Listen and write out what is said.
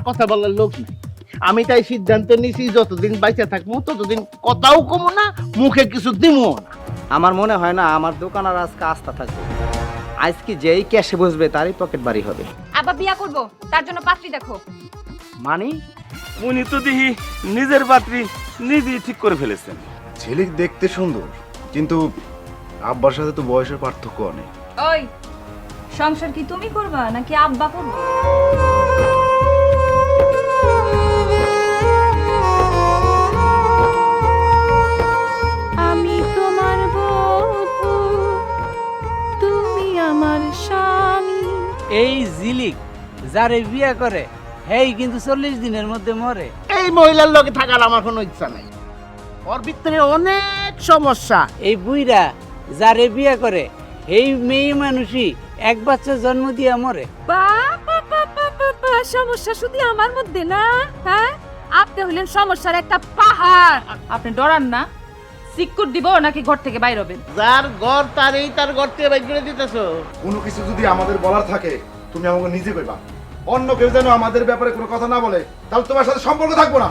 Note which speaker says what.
Speaker 1: কথা বলার লোক নাই। আমি তাই সিদ্ধান্ত নিছি যতদিন বাইচা থাকবো ততদিন কথাও কমো না, মুখে কিছু দিমও না।
Speaker 2: আমার মনে হয় না আমার দোকান আর আজকে আস্থা থাকবে। আজকে যেই ক্যাশে বসবে তারই পকেট বাড়ি হবে।
Speaker 3: আবার বিয়া করব, তার জন্য পাত্রী দেখো।
Speaker 2: মানে
Speaker 4: উনি তো দেখি নিজের পাত্রী নিজেই ঠিক করে ফেলেছেন।
Speaker 5: ছেলে দেখতে সুন্দর, কিন্তু আব্বার সাথে তো বয়সের পার্থক্য অনেক।
Speaker 3: ওই সংসার কি তুমি করবা নাকি আব্বা করবে?
Speaker 6: আমি তোমার বধূ, তুমি আমার স্বামী।
Speaker 7: এই জিলিক যারে বিয়া করে হেই কিন্তু 40 দিনের মধ্যে মরে।
Speaker 1: এই মহিলার লগে থাকার আমার কোনো ইচ্ছা নাই। ওর ভিতরে অনেক সমস্যা।
Speaker 7: এই বুইরা যারে বিয়া করে এই মেয়ে মানুষই এক বাচ্চা জন্ম দিয়া মরে।
Speaker 6: বাবা সমস্যা শুধু আমার মধ্যে না, হ্যাঁ? আপনি হলেন সমস্যার একটা পাহাড়।
Speaker 3: আপনি ডরান না? সিকিউর দিব নাকি ঘর থেকে বাইর হবেন?
Speaker 1: যার ঘর তার ঘর থেকে বাইর করে দিতেছো।
Speaker 5: কোনো কিছু যদি আমাদের বলার থাকে তুমি আমাকে নিজে কইবা। অন্য কেউ যেন আমাদের ব্যাপারে কোনো কথা না বলে, তাহলে তোমার সাথে সম্পর্ক থাকবো না।